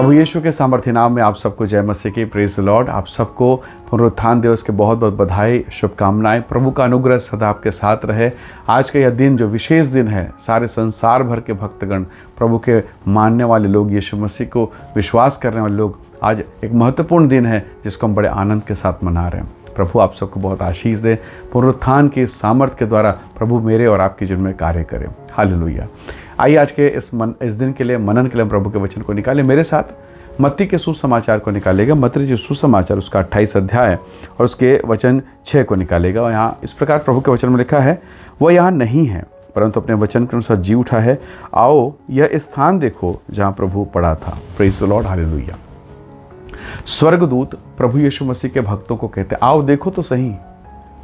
प्रभु यीशु के सामर्थ्य नाम में आप सबको जय मसीह की, प्रेज द लॉर्ड। आप सबको पुनरुत्थान दिवस के बहुत बहुत बधाई, शुभकामनाएं। प्रभु का अनुग्रह सदा आपके साथ रहे। आज का यह दिन जो विशेष दिन है, सारे संसार भर के भक्तगण, प्रभु के मानने वाले लोग, यीशु मसीह को विश्वास करने वाले लोग, आज एक महत्वपूर्ण दिन है जिसको हम बड़े आनंद के साथ मना रहे हैं। प्रभु आप सबको बहुत आशीष दे। पुनरुत्थान की सामर्थ्य के द्वारा प्रभु मेरे और आपके जीवन में कार्य करें। हालेलुया। आइए आज के इस दिन के लिए, मनन के लिए, हम प्रभु के वचन को निकालें। मेरे साथ मत्ती के सुसमाचार को निकालेगा। मत्ती जो सुसमाचार उसका 28 अध्याय और उसके वचन 6 को निकालेगा। और यहाँ इस प्रकार प्रभु के वचन में लिखा है, वह यहाँ नहीं है परंतु अपने वचन के अनुसार जी उठा है। आओ यह स्थान देखो जहाँ प्रभु पड़ा था। Praise the Lord, hallelujah. स्वर्गदूत प्रभु यीशु मसीह के भक्तों को कहते, आओ देखो तो सही,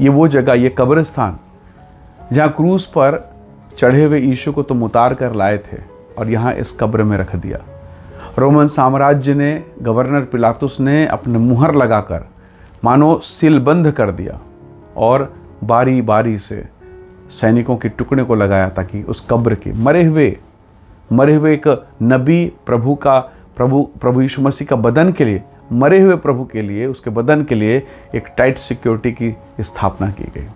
ये वो जगह, ये कब्रिस्तान जहाँ क्रूस पर चढ़े हुए यीशु को तुम उतार कर लाए थे और यहाँ इस कब्र में रख दिया। रोमन साम्राज्य ने, गवर्नर पिलातुस ने अपने मुहर लगाकर मानो सीलबंद कर दिया और बारी बारी से सैनिकों के टुकड़े को लगाया ताकि उस कब्र के मरे हुए एक नबी प्रभु यीशु मसीह का बदन के लिए, मरे हुए प्रभु के लिए, उसके बदन के लिए एक टाइट सिक्योरिटी की स्थापना की गई।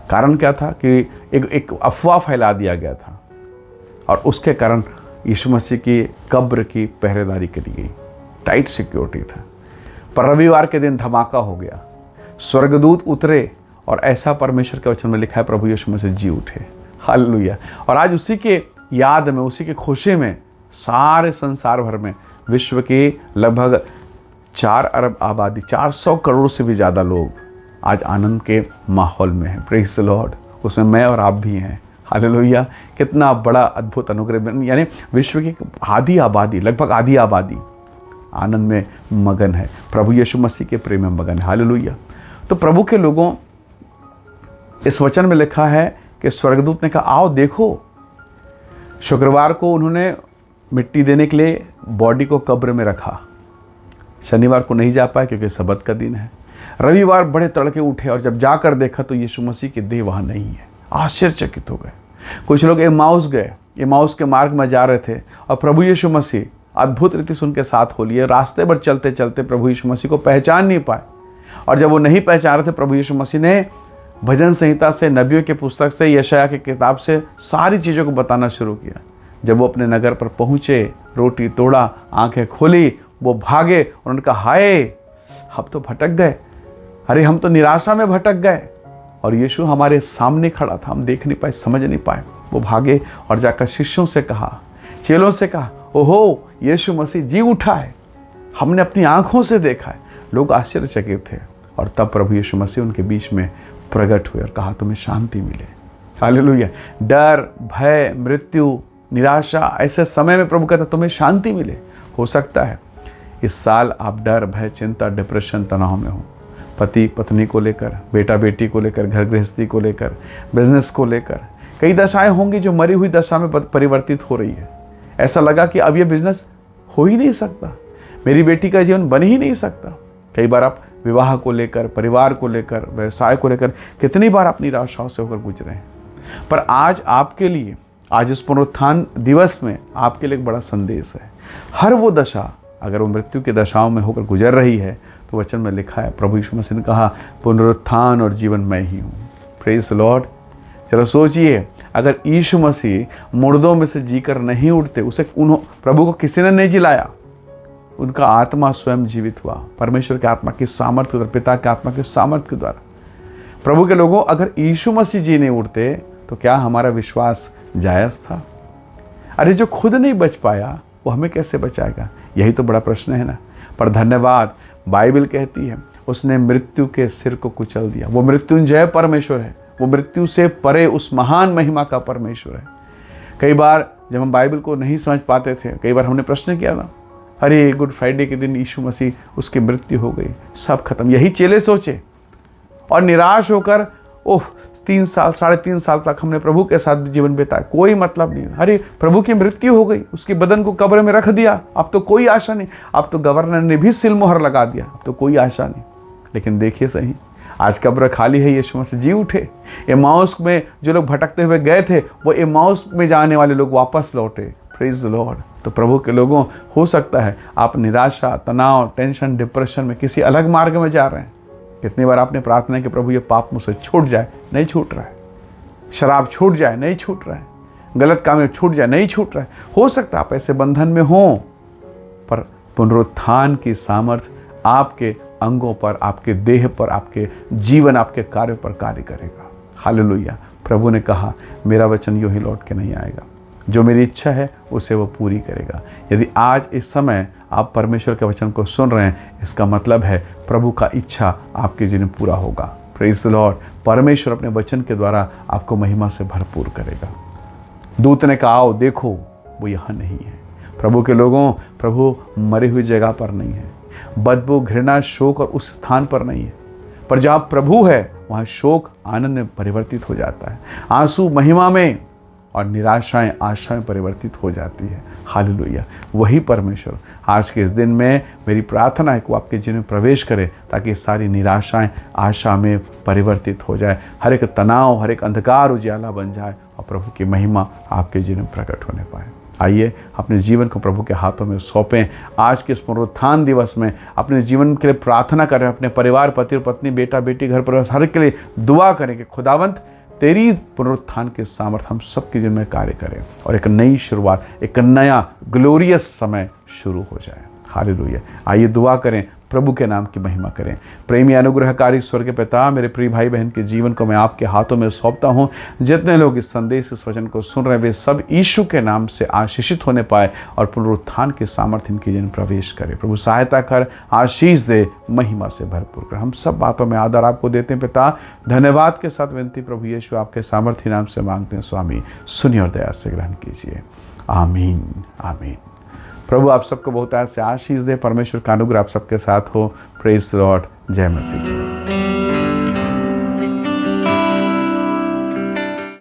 कारण क्या था कि एक अफवाह फैला दिया गया था और उसके कारण यीशु मसीह की कब्र की पहरेदारी करी गई। टाइट सिक्योरिटी था। पर रविवार के दिन धमाका हो गया, स्वर्गदूत उतरे और ऐसा परमेश्वर के वचन में लिखा है, प्रभु यीशु मसीह जी उठे। हालेलुया। और आज उसी के याद में, उसी के खुशी में सारे संसार भर में, विश्व की लगभग 4 अरब आबादी, 400 करोड़ से भी ज़्यादा लोग आज आनंद के माहौल में हैं। Praise the Lord. उसमें मैं और आप भी हैं। हालेलुया। कितना बड़ा अद्भुत अनुग्रह, यानी विश्व की आधी आबादी, लगभग आधी आबादी आनंद में मगन है, प्रभु यीशु मसीह के प्रेम में मगन है। हालेलुया। तो प्रभु के लोगों, इस वचन में लिखा है कि स्वर्गदूत ने कहा, आओ देखो। शुक्रवार को उन्होंने मिट्टी देने के लिए बॉडी को कब्र में रखा। शनिवार को नहीं जा पाए क्योंकि सबत का दिन है। रविवार बड़े तड़के उठे और जब जाकर देखा तो यीशु मसीह की देह वहाँ नहीं है। आश्चर्यचकित हो गए। कुछ लोग एमाउस गए, एमाउस के मार्ग में जा रहे थे और प्रभु यीशु मसीह अद्भुत रीति से उनके साथ हो लिए। रास्ते पर चलते चलते प्रभु यीशु मसीह को पहचान नहीं पाए और जब वो नहीं पहचान रहे थे, प्रभु यीशु मसीह ने भजन संहिता से, नबियों के पुस्तक से, यशायाह की किताब से सारी चीज़ों को बताना शुरू किया। जब वो अपने नगर पर पहुँचे, रोटी तोड़ा, आंखें खोली, वो भागे और उन्होंने कहा, हाय हम तो भटक गए, अरे हम तो निराशा में भटक गए और यीशु हमारे सामने खड़ा था, हम देख नहीं पाए, समझ नहीं पाए। वो भागे और जाकर शिष्यों से कहा, चेलों से कहा, ओहो यीशु मसीह जी उठा है, हमने अपनी आंखों से देखा है। लोग आश्चर्यचकित थे और तब प्रभु यीशु मसीह उनके बीच में प्रकट हुए और कहा, तुम्हें शांति मिले। हालेलुया। डर, भय, मृत्यु, निराशा, ऐसे समय में प्रभु कहता तुम्हें शांति मिले। हो सकता है इस साल आप डर, भय, चिंता, डिप्रेशन, तनाव में हो, पति पत्नी को लेकर, बेटा बेटी को लेकर, घर गृहस्थी को लेकर, बिजनेस को लेकर। कई दशाएं होंगी जो मरी हुई दशा में परिवर्तित हो रही है। ऐसा लगा कि अब ये बिजनेस हो ही नहीं सकता, मेरी बेटी का जीवन बन ही नहीं सकता। कई बार आप विवाह को लेकर, परिवार को लेकर, व्यवसाय को लेकर कितनी बार आप निराशाओं से होकर गुजरे हैं। पर आज आपके लिए, आज इस पुनरुत्थान दिवस में आपके लिए एक बड़ा संदेश है। हर वो दशा, अगर वो मृत्यु की दशाओं में होकर गुजर रही है तो वचन में लिखा है, प्रभु यीशु मसीह ने कहा, पुनरुत्थान और जीवन मैं ही हूँ। Praise the Lord. चलो सोचिए, अगर यीशु मसीह मुर्दों में से जीकर नहीं उठते, उसे प्रभु को किसी ने नहीं जिलाया, उनका आत्मा स्वयं जीवित हुआ परमेश्वर के आत्मा की सामर्थ्य के द्वारा, पिता के आत्मा के सामर्थ्य के द्वारा। प्रभु के लोगों, अगर यीशु मसीह जी नहीं उठते तो क्या हमारा विश्वास जायज़ था? अरे जो खुद नहीं बच पाया वो हमें कैसे बचाएगा? यही तो बड़ा प्रश्न है ना। पर धन्यवाद, बाइबल कहती है उसने मृत्यु के सिर को कुचल दिया। वो मृत्युंजय परमेश्वर है, वो मृत्यु से परे उस महान महिमा का परमेश्वर है। कई बार जब हम बाइबल को नहीं समझ पाते थे, कई बार हमने प्रश्न किया ना, अरे गुड फ्राइडे के दिन यीशु मसीह, उसकी मृत्यु हो गई, सब खत्म। यही चेले सोचे और निराश होकर, ओह 3 साल, 3.5 साल तक हमने प्रभु के साथ जीवन बिताया, कोई मतलब नहीं। अरे प्रभु की मृत्यु हो गई, उसके बदन को कब्र में रख दिया, अब तो कोई आशा नहीं। अब तो गवर्नर ने भी सिलमोहर लगा दिया, अब तो कोई आशा नहीं। लेकिन देखिए सही, आज कब्र खाली है, यीशु मसीह जी उठे। एमाउस में जो लोग भटकते हुए गए थे, वो एमाउस में जाने वाले लोग वापस लौटे। Praise the Lord. तो प्रभु के लोगों, हो सकता है आप निराशा, तनाव, टेंशन, डिप्रेशन में किसी अलग मार्ग में जा रहे हैं। कितनी बार आपने प्रार्थना की प्रभु ये पाप मुझसे छूट जाए, नहीं छूट रहा है। शराब छूट जाए, नहीं छूट रहा है। गलत काम में छूट जाए, नहीं छूट रहा है। हो सकता है आप ऐसे बंधन में हों, पर पुनरुत्थान की सामर्थ्य आपके अंगों पर, आपके देह पर, आपके जीवन, आपके कार्य पर कार्य करेगा। हालेलुया। प्रभु ने कहा मेरा वचन यूं ही लौट के नहीं आएगा, जो मेरी इच्छा है उसे वो पूरी करेगा। यदि आज इस समय आप परमेश्वर के वचन को सुन रहे हैं, इसका मतलब है प्रभु का इच्छा आपके जीवन में पूरा होगा। Praise the Lord. परमेश्वर अपने वचन के द्वारा आपको महिमा से भरपूर करेगा। दूत ने कहा आओ देखो, वो यहाँ नहीं है। प्रभु के लोगों, प्रभु मरी हुई जगह पर नहीं है, बदबू, घृणा, शोक और उस स्थान पर नहीं है। पर जहाँ प्रभु है वहाँ शोक आनंद में परिवर्तित हो जाता है, आंसू महिमा में, और निराशाएं आशाएं परिवर्तित हो जाती है। हालेलुया। वही परमेश्वर आज के इस दिन में मेरी प्रार्थना है कि वो आपके जीवन में प्रवेश करे, ताकि सारी निराशाएं आशा में परिवर्तित हो जाए, हर एक तनाव, हर एक अंधकार उजाला बन जाए और प्रभु की महिमा आपके जीवन में प्रकट होने पाए। आइए अपने जीवन को प्रभु के हाथों में सौंपें। आज के इस पुनरुत्थान दिवस में अपने जीवन के लिए प्रार्थना करें, अपने परिवार, पति और पत्नी, बेटा बेटी, घर परिवार, हर के लिए दुआ करें कि खुदावंत तेरी पुनरुत्थान के सामर्थ्य हम सबके जीवन में कार्य करें और एक नई शुरुआत, एक नया ग्लोरियस समय शुरू हो जाए। हालेलुया। आइए दुआ करें, प्रभु के नाम की महिमा करें। प्रेमी अनुग्रहकारी स्वर्ग के पिता, मेरे प्रिय भाई बहन के जीवन को मैं आपके हाथों में सौंपता हूँ। जितने लोग इस संदेश, इस वचन को सुन रहे हैं, वे सब यीशु के नाम से आशीषित होने पाए और पुनरुत्थान के सामर्थ्य इनके जीवन प्रवेश करे। प्रभु सहायता कर, आशीष दे, महिमा से भरपूर कर। हम सब बातों में आदर आपको देते हैं पिता। धन्यवाद के साथ विनती प्रभु यीशु आपके सामर्थ्य नाम से मांगते हैं। स्वामी सुनिए और दया से ग्रहण कीजिए। आमीन, आमीन। प्रभु आप सबको बहुत से आशीष दे। परमेश्वर का अनुग्रह आप सबके साथ हो। Praise the Lord. जय मसीह।